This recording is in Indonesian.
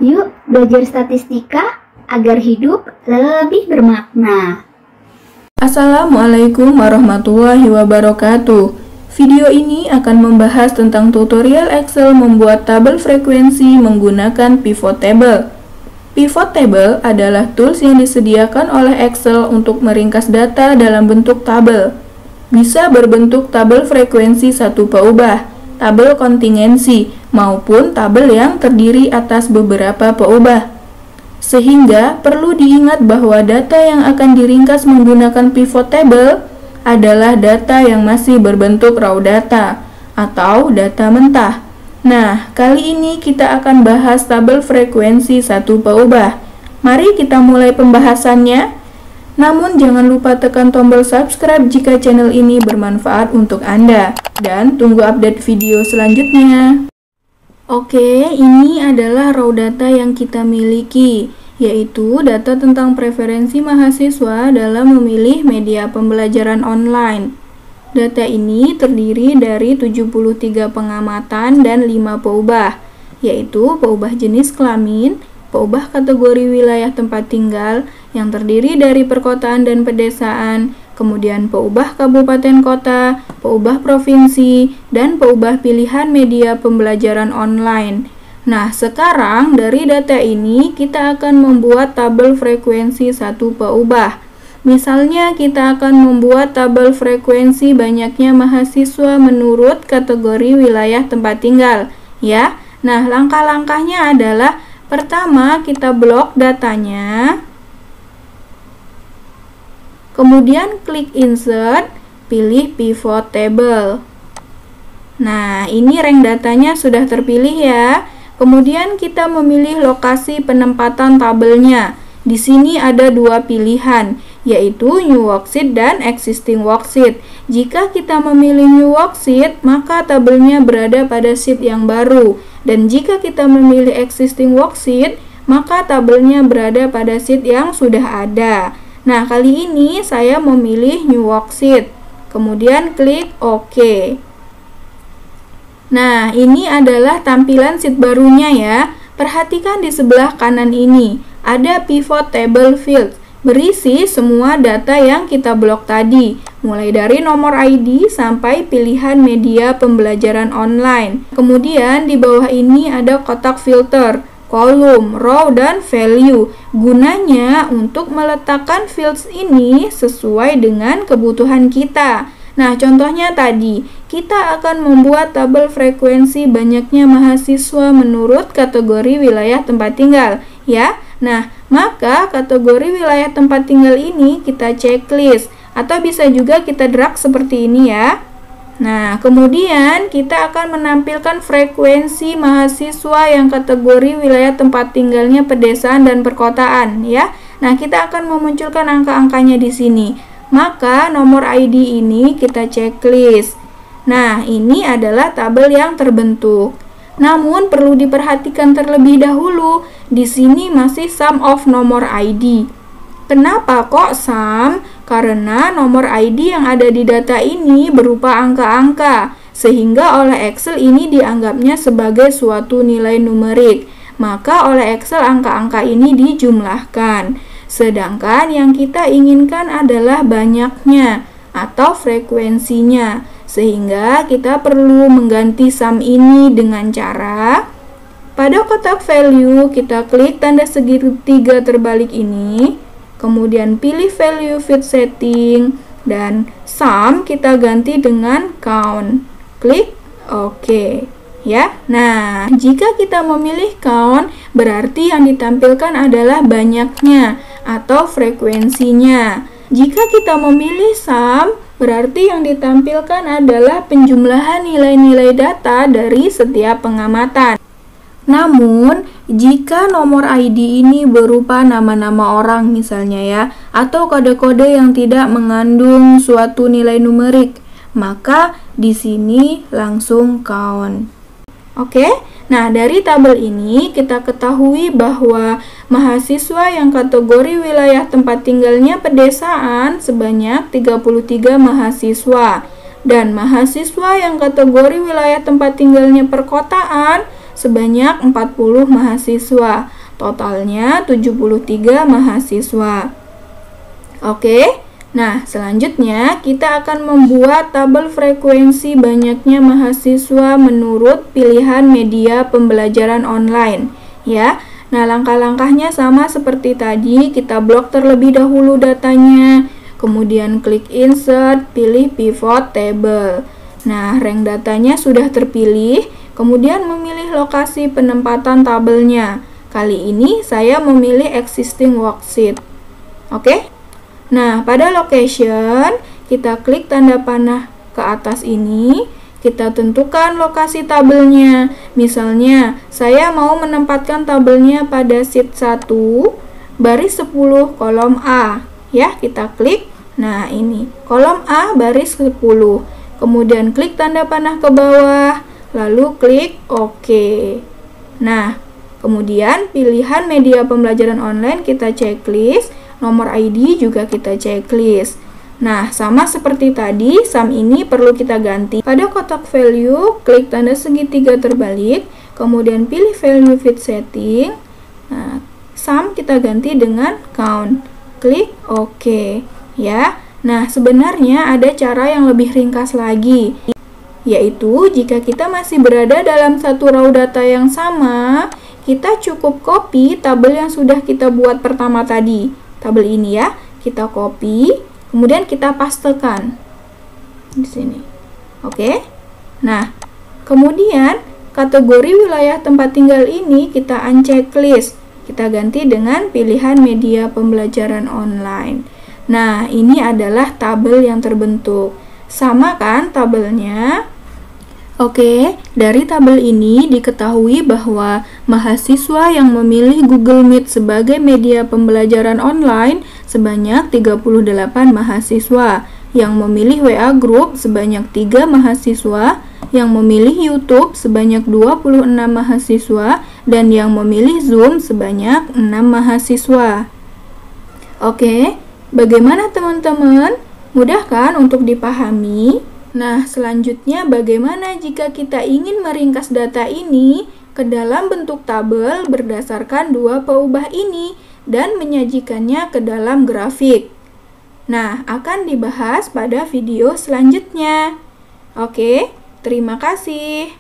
Yuk belajar statistika agar hidup lebih bermakna. Assalamualaikum warahmatullahi wabarakatuh. Video ini akan membahas tentang tutorial Excel membuat tabel frekuensi menggunakan pivot table. Pivot table adalah tools yang disediakan oleh Excel untuk meringkas data dalam bentuk tabel. Bisa berbentuk tabel frekuensi satu peubah, tabel kontingensi, maupun tabel yang terdiri atas beberapa peubah. Sehingga perlu diingat bahwa data yang akan diringkas menggunakan pivot table adalah data yang masih berbentuk raw data atau data mentah. Nah, kali ini kita akan bahas tabel frekuensi satu peubah. Mari kita mulai pembahasannya. Namun jangan lupa tekan tombol subscribe jika channel ini bermanfaat untuk Anda. Dan tunggu update video selanjutnya. Oke, ini adalah raw data yang kita miliki, yaitu data tentang preferensi mahasiswa dalam memilih media pembelajaran online. Data ini terdiri dari 73 pengamatan dan 5 peubah, yaitu peubah jenis kelamin, peubah kategori wilayah tempat tinggal yang terdiri dari perkotaan dan pedesaan, kemudian peubah kabupaten kota, peubah provinsi, dan peubah pilihan media pembelajaran online. Nah, sekarang dari data ini kita akan membuat tabel frekuensi satu peubah. Misalnya kita akan membuat tabel frekuensi banyaknya mahasiswa menurut kategori wilayah tempat tinggal, ya. Nah, langkah-langkahnya adalah pertama kita blok datanya. Kemudian klik insert, pilih pivot table. Nah, ini rank datanya sudah terpilih ya. Kemudian kita memilih lokasi penempatan tabelnya. Di sini ada dua pilihan, yaitu new worksheet dan existing worksheet. Jika kita memilih new worksheet, maka tabelnya berada pada sheet yang baru. Dan jika kita memilih existing worksheet, maka tabelnya berada pada sheet yang sudah ada. Nah, kali ini saya memilih new worksheet. Kemudian klik OK. Nah, ini adalah tampilan sheet barunya ya. Perhatikan di sebelah kanan ini, ada pivot table field. Berisi semua data yang kita blok tadi, mulai dari nomor ID sampai pilihan media pembelajaran online. Kemudian di bawah ini ada kotak filter, kolom, row, dan value. Gunanya untuk meletakkan fields ini sesuai dengan kebutuhan kita. Nah, contohnya tadi, kita akan membuat tabel frekuensi banyaknya mahasiswa menurut kategori wilayah tempat tinggal, ya. Nah, maka kategori wilayah tempat tinggal ini kita checklist, atau bisa juga kita drag seperti ini ya. Nah, kemudian kita akan menampilkan frekuensi mahasiswa yang kategori wilayah tempat tinggalnya pedesaan dan perkotaan ya. Nah, kita akan memunculkan angka-angkanya di sini. Maka nomor ID ini kita checklist. Nah, ini adalah tabel yang terbentuk. Namun perlu diperhatikan terlebih dahulu, di sini masih sum of nomor ID. Kenapa kok sum? Karena nomor ID yang ada di data ini berupa angka-angka, sehingga oleh Excel ini dianggapnya sebagai suatu nilai numerik. Maka oleh Excel angka-angka ini dijumlahkan. Sedangkan yang kita inginkan adalah banyaknya atau frekuensinya. Sehingga kita perlu mengganti sum ini dengan cara pada kotak value kita klik tanda segitiga terbalik ini. Kemudian pilih value fit setting dan sum kita ganti dengan count. Klik OK ya. Nah, jika kita memilih count berarti yang ditampilkan adalah banyaknya atau frekuensinya. Jika kita memilih sum berarti yang ditampilkan adalah penjumlahan nilai-nilai data dari setiap pengamatan. Namun, jika nomor ID ini berupa nama-nama orang misalnya ya, atau kode-kode yang tidak mengandung suatu nilai numerik, maka di sini langsung count. Oke, nah dari tabel ini kita ketahui bahwa mahasiswa yang kategori wilayah tempat tinggalnya pedesaan sebanyak 33 mahasiswa dan mahasiswa yang kategori wilayah tempat tinggalnya perkotaan sebanyak 40 mahasiswa. Totalnya 73 mahasiswa. Oke. Nah, selanjutnya kita akan membuat tabel frekuensi banyaknya mahasiswa menurut pilihan media pembelajaran online, ya. Nah, langkah-langkahnya sama seperti tadi, kita blok terlebih dahulu datanya, kemudian klik insert, pilih pivot table. Nah, rank datanya sudah terpilih, kemudian memilih lokasi penempatan tabelnya. Kali ini saya memilih existing worksheet. Oke? Nah, pada location, kita klik tanda panah ke atas ini, kita tentukan lokasi tabelnya. Misalnya, saya mau menempatkan tabelnya pada sheet 1, baris 10, kolom A. Ya, kita klik. Nah, ini, kolom A, baris 10. Kemudian klik tanda panah ke bawah, lalu klik OK. Nah, kemudian pilihan media pembelajaran online kita checklist. Nomor ID juga kita checklist. Nah, sama seperti tadi, sum ini perlu kita ganti. Pada kotak value, klik tanda segitiga terbalik, kemudian pilih value fit setting. Nah, sum kita ganti dengan count. Klik OK, ya. Nah, sebenarnya ada cara yang lebih ringkas lagi, yaitu jika kita masih berada dalam satu raw data yang sama, kita cukup copy tabel yang sudah kita buat pertama tadi. Tabel ini ya, kita copy, kemudian kita pastekan di sini. Oke. Nah, kemudian kategori wilayah tempat tinggal ini kita unchecklist. Kita ganti dengan pilihan media pembelajaran online. Nah, ini adalah tabel yang terbentuk. Sama kan tabelnya? Oke, dari tabel ini diketahui bahwa mahasiswa yang memilih Google Meet sebagai media pembelajaran online sebanyak 38 mahasiswa, yang memilih WA Group sebanyak 3 mahasiswa, yang memilih YouTube sebanyak 26 mahasiswa, dan yang memilih Zoom sebanyak 6 mahasiswa. Oke, bagaimana teman-teman? Mudah kan untuk dipahami? Nah, selanjutnya bagaimana jika kita ingin meringkas data ini ke dalam bentuk tabel berdasarkan dua peubah ini dan menyajikannya ke dalam grafik? Nah, akan dibahas pada video selanjutnya. Oke, terima kasih.